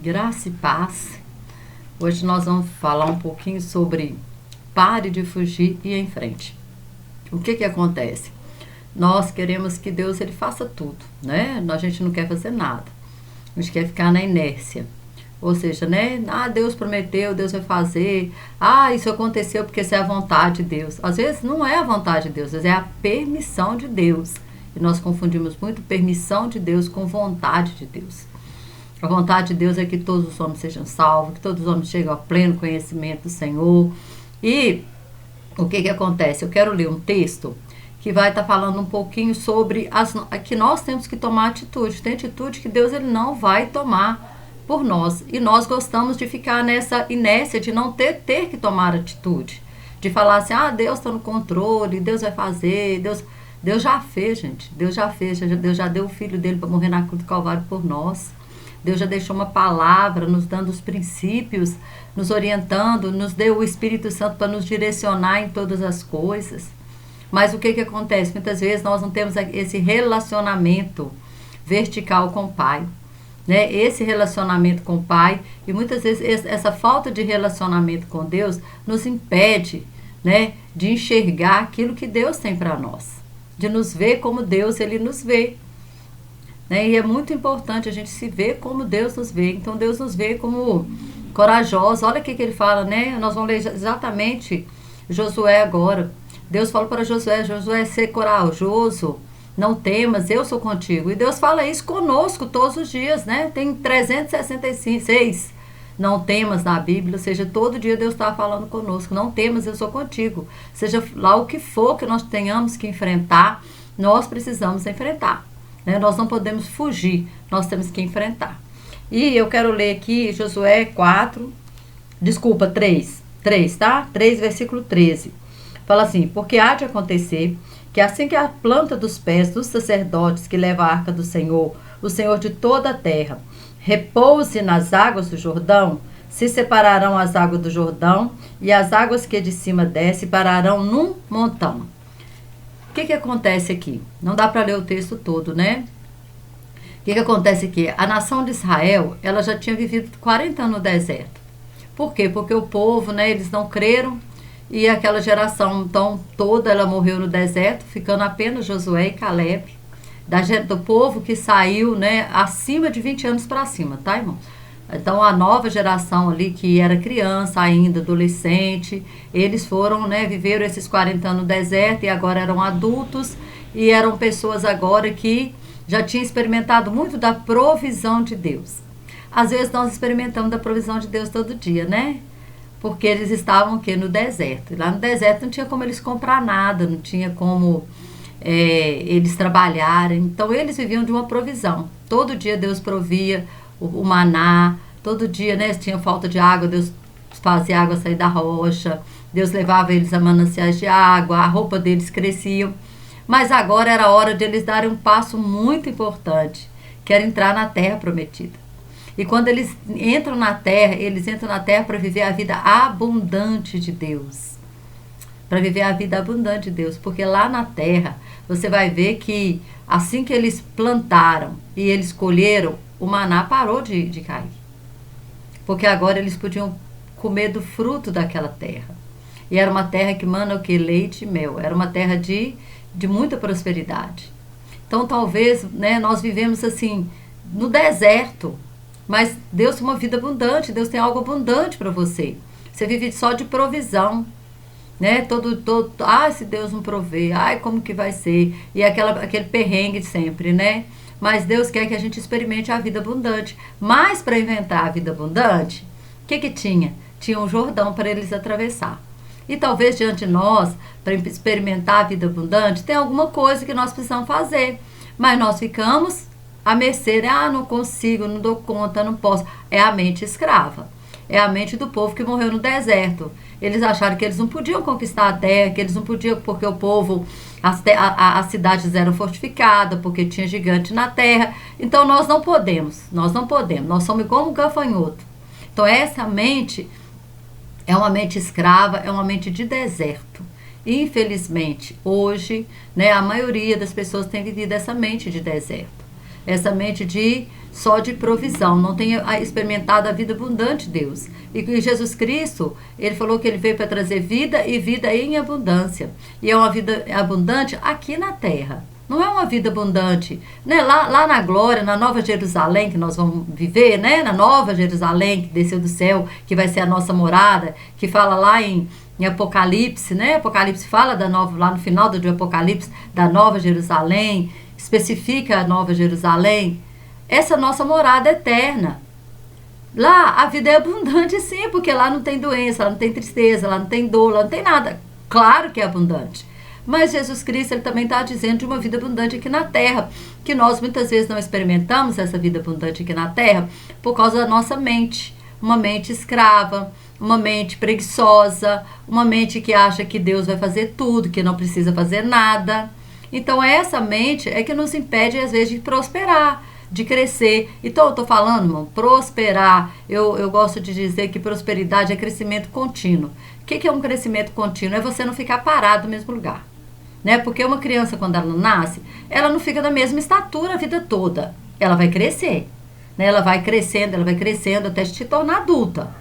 Graça e paz. Hoje nós vamos falar um pouquinho sobre pare de fugir e ir em frente. O que acontece? Nós queremos que Deus ele faça tudo, né? A gente não quer fazer nada. A gente quer ficar na inércia. Ou seja, né? Deus prometeu, Deus vai fazer. Isso aconteceu porque isso é a vontade de Deus. Às vezes não é a vontade de Deus, às vezes é a permissão de Deus. E nós confundimos muito permissão de Deus com vontade de Deus. A vontade de Deus é que todos os homens sejam salvos, que todos os homens cheguem ao pleno conhecimento do Senhor. E o que acontece? Eu quero ler um texto que vai estar falando um pouquinho sobre que nós temos que tomar atitude. Tem atitude que Deus ele não vai tomar por nós. E nós gostamos de ficar nessa inércia de não ter que tomar atitude. De falar assim, Deus está no controle, Deus vai fazer, Deus já fez, gente. Deus já fez, Deus já deu o Filho dele para morrer na cruz do Calvário por nós. Deus já deixou uma palavra, nos dando os princípios, nos orientando, nos deu o Espírito Santo para nos direcionar em todas as coisas. Mas o que acontece? Muitas vezes nós não temos esse relacionamento vertical com o Pai, né? Esse relacionamento com o Pai, e muitas vezes essa falta de relacionamento com Deus nos impede, né, de enxergar aquilo que Deus tem para nós, de nos ver como Deus ele nos vê. E é muito importante a gente se ver como Deus nos vê. Então Deus nos vê como corajosos. Olha o que ele fala, né? Nós vamos ler exatamente Josué agora. Deus fala para Josué, ser corajoso, não temas, eu sou contigo. E Deus fala isso conosco todos os dias, né? Tem 366 não temas na Bíblia, ou seja, todo dia Deus está falando conosco. Não temas, eu sou contigo. Seja lá o que for que nós tenhamos que enfrentar, nós precisamos enfrentar. Nós não podemos fugir, nós temos que enfrentar. E eu quero ler aqui Josué 3, tá? 3, versículo 13. Fala assim, porque há de acontecer que assim que a planta dos pés dos sacerdotes que leva a arca do Senhor, o Senhor de toda a terra, repouse nas águas do Jordão, se separarão as águas do Jordão e as águas que de cima descem pararão num montão. O que acontece aqui? Não dá para ler o texto todo, né? O que acontece aqui? A nação de Israel, ela já tinha vivido 40 anos no deserto. Por quê? Porque o povo, né, eles não creram e aquela geração, então, toda ela morreu no deserto, ficando apenas Josué e Caleb, do povo que saiu, né, acima de 20 anos para cima, tá, irmão? Então, a nova geração ali, que era criança ainda, adolescente, eles foram, né, viveram esses 40 anos no deserto e agora eram adultos e eram pessoas agora que já tinham experimentado muito da provisão de Deus. Às vezes nós experimentamos da provisão de Deus todo dia, né? Porque eles estavam aqui no deserto. E lá no deserto não tinha como eles comprar nada, não tinha como eles trabalharem. Então, eles viviam de uma provisão. Todo dia Deus provia o maná, todo dia, né, tinha falta de água, Deus fazia água sair da rocha, Deus levava eles a mananciais de água, a roupa deles crescia. Mas agora era a hora de eles darem um passo muito importante, que era entrar na terra prometida. E quando eles entram na terra para viver a vida abundante de Deus. Para viver a vida abundante de Deus, porque lá na terra você vai ver que assim que eles plantaram e eles colheram, o maná parou de cair. Porque agora eles podiam comer do fruto daquela terra. E era uma terra que mana o que? Leite e mel. Era uma terra de muita prosperidade. Então talvez, né, nós vivemos assim, no deserto. Mas Deus tem uma vida abundante, Deus tem algo abundante para você. Você vive só de provisão. Né? Se Deus não prover, como que vai ser? E aquele perrengue de sempre, né? Mas Deus quer que a gente experimente a vida abundante. Mas para inventar a vida abundante, o que tinha? Tinha um Jordão para eles atravessar. E talvez diante de nós, para experimentar a vida abundante, tem alguma coisa que nós precisamos fazer. Mas nós ficamos à mercê, não consigo, não dou conta, não posso. É a mente escrava. É a mente do povo que morreu no deserto. Eles acharam que eles não podiam conquistar a terra, que eles não podiam, porque o povo, as cidades eram fortificadas, porque tinha gigante na terra. Então nós não podemos, nós somos como um gafanhoto. Então essa mente é uma mente escrava, é uma mente de deserto. Infelizmente, hoje, né, a maioria das pessoas tem vivido essa mente de deserto. essa mente só de provisão, não tem experimentado a vida abundante de Deus. E Jesus Cristo, ele falou que ele veio para trazer vida e vida em abundância. E é uma vida abundante aqui na terra. Não é uma vida abundante, né? Lá na glória, na Nova Jerusalém, que nós vamos viver, né? Na Nova Jerusalém, que desceu do céu, que vai ser a nossa morada, que fala lá em Apocalipse, né? Apocalipse fala lá no final do Apocalipse, da Nova Jerusalém, especifica a Nova Jerusalém. Essa nossa morada eterna. Lá a vida é abundante, sim, porque lá não tem doença, lá não tem tristeza, lá não tem dor, lá não tem nada. Claro que é abundante. Mas Jesus Cristo, ele também está dizendo de uma vida abundante aqui na terra, que nós muitas vezes não experimentamos essa vida abundante aqui na terra por causa da nossa mente. Uma mente escrava, uma mente preguiçosa, uma mente que acha que Deus vai fazer tudo, que não precisa fazer nada. Então essa mente é que nos impede às vezes de prosperar, de crescer. Então eu estou falando, irmão, prosperar. Eu gosto de dizer que prosperidade é crescimento contínuo. O que é um crescimento contínuo? É você não ficar parado no mesmo lugar. Né? Porque uma criança, quando ela nasce, ela não fica da mesma estatura a vida toda. Ela vai crescer. Né? Ela vai crescendo até se tornar adulta.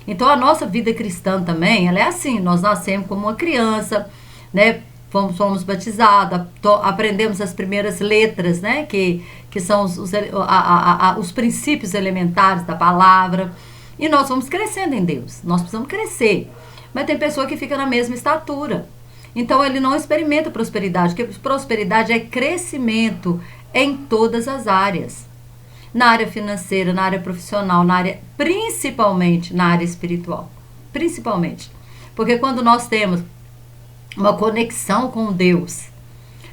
Então a nossa vida cristã também, ela é assim. Nós nascemos como uma criança, né? Fomos batizados, aprendemos as primeiras letras, né? Que são os princípios elementares da palavra. E nós vamos crescendo em Deus. Nós precisamos crescer. Mas tem pessoa que fica na mesma estatura. Então ele não experimenta prosperidade, porque prosperidade é crescimento em todas as áreas. Na área financeira, na área profissional, principalmente na área espiritual. Principalmente. Porque quando nós temos uma conexão com Deus,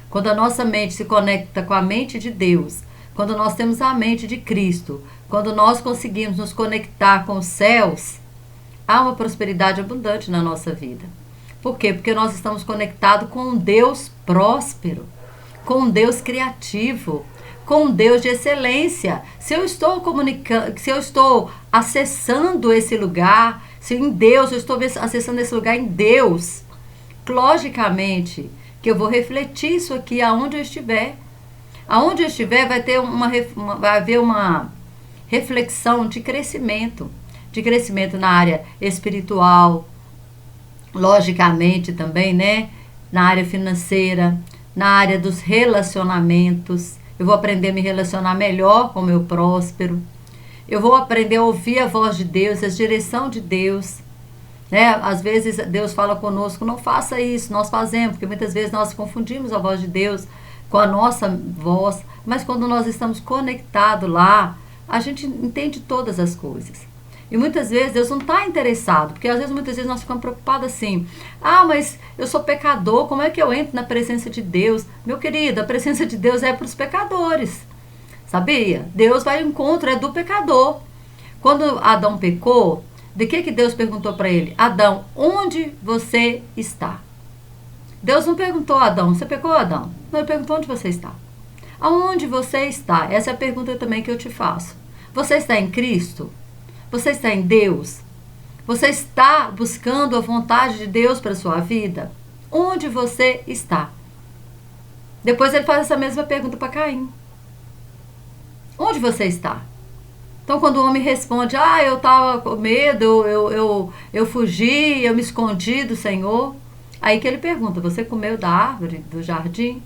quando a nossa mente se conecta com a mente de Deus, quando nós temos a mente de Cristo, quando nós conseguimos nos conectar com os céus, há uma prosperidade abundante na nossa vida. Por quê? Porque nós estamos conectados com um Deus próspero, com um Deus criativo, com um Deus de excelência. Se eu estou comunicando, se eu estou acessando esse lugar, se em Deus, eu estou acessando esse lugar em Deus, logicamente que eu vou refletir isso aqui aonde eu estiver. Aonde eu estiver vai haver uma reflexão de crescimento na área espiritual, logicamente também, né? Na área financeira, na área dos relacionamentos. Eu vou aprender a me relacionar melhor com o meu próspero. Eu vou aprender a ouvir a voz de Deus, a direção de Deus. Né? Às vezes Deus fala conosco, não faça isso, nós fazemos, porque muitas vezes nós confundimos a voz de Deus com a nossa voz, mas quando nós estamos conectados lá, a gente entende todas as coisas. E muitas vezes Deus não está interessado, porque às vezes, muitas vezes nós ficamos preocupados assim, mas eu sou pecador, como é que eu entro na presença de Deus? Meu querido, a presença de Deus é para os pecadores, sabia? Deus vai ao encontro, é do pecador. Quando Adão pecou, de que Deus perguntou para ele? Adão, onde você está? Deus não perguntou a Adão, você pecou, Adão? Não, ele perguntou onde você está. Aonde você está? Essa é a pergunta também que eu te faço. Você está em Cristo? Você está em Deus? Você está buscando a vontade de Deus para a sua vida? Onde você está? Depois ele faz essa mesma pergunta para Caim. Onde você está? Então, quando o homem responde, eu estava com medo, eu fugi, eu me escondi do Senhor. Aí que ele pergunta, você comeu da árvore do jardim?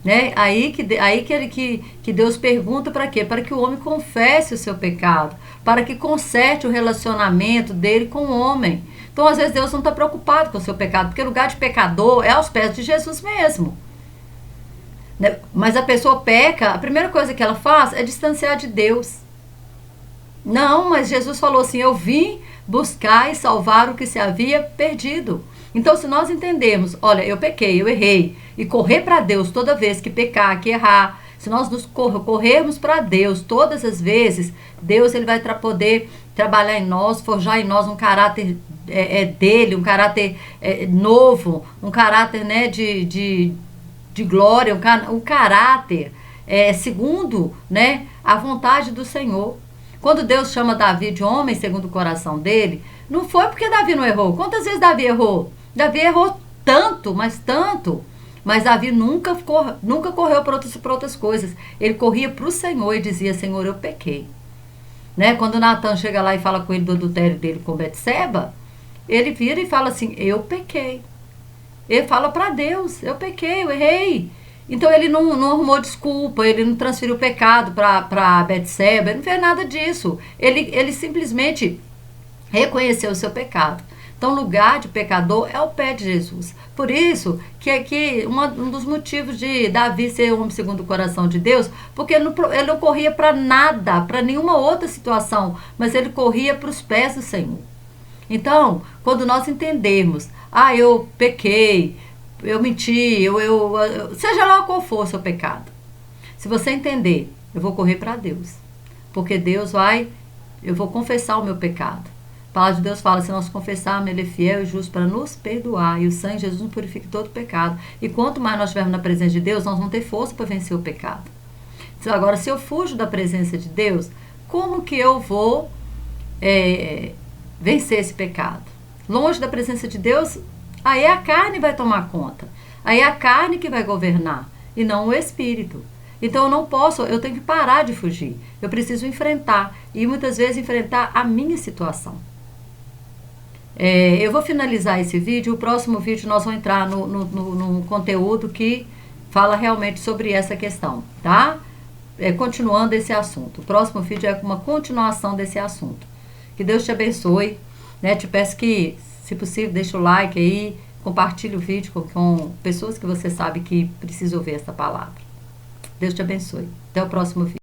Né? Aí que Deus pergunta para quê? Para que o homem confesse o seu pecado, para que conserte o relacionamento dele com o homem. Então, às vezes, Deus não está preocupado com o seu pecado, porque o lugar de pecador é aos pés de Jesus mesmo. Né? Mas a pessoa peca, a primeira coisa que ela faz é distanciar de Deus. Não, mas Jesus falou assim, eu vim buscar e salvar o que se havia perdido. Então, se nós entendemos, olha, eu pequei, eu errei, e correr para Deus toda vez que pecar, que errar, se nós nos corrermos para Deus todas as vezes, Deus ele vai poder trabalhar em nós, forjar em nós um caráter dele, um caráter novo, um caráter, né, de glória, um caráter segundo, né, a vontade do Senhor. Quando Deus chama Davi de homem segundo o coração dele, não foi porque Davi não errou. Quantas vezes Davi errou? Davi errou tanto, mas tanto. Mas Davi nunca correu para outras coisas. Ele corria para o Senhor e dizia: Senhor, eu pequei. Né? Quando Natan chega lá e fala com ele do adultério dele com Betseba, ele vira e fala assim: eu pequei. Ele fala para Deus: eu pequei, eu errei. Então ele não arrumou desculpa, ele não transferiu o pecado para Betseba, ele não fez nada disso. Ele simplesmente reconheceu o seu pecado. Então, lugar de pecador é o pé de Jesus. Por isso que aqui um dos motivos de Davi ser homem segundo o coração de Deus, porque ele não corria para nada, para nenhuma outra situação, mas ele corria para os pés do Senhor. Então, quando nós entendemos: eu pequei, eu menti, seja lá qual for o seu pecado, se você entender, eu vou correr para Deus, porque eu vou confessar o meu pecado. A palavra de Deus fala: se nós confessarmos, Ele é fiel e justo para nos perdoar, e o sangue de Jesus nos purifica todo o pecado. E quanto mais nós estivermos na presença de Deus, nós vamos ter força para vencer o pecado. Agora, se eu fujo da presença de Deus, como que eu vou vencer esse pecado? Longe da presença de Deus, aí a carne vai tomar conta. Aí é a carne que vai governar, e não o Espírito. Então eu tenho que parar de fugir. Eu preciso enfrentar, e muitas vezes enfrentar a minha situação. Eu vou finalizar esse vídeo. O próximo vídeo nós vamos entrar no conteúdo que fala realmente sobre essa questão, tá? Continuando esse assunto. O próximo vídeo é uma continuação desse assunto. Que Deus te abençoe, né? Te peço que, se possível, deixa o like aí, compartilhe o vídeo com pessoas que você sabe que precisam ouvir essa palavra. Deus te abençoe. Até o próximo vídeo.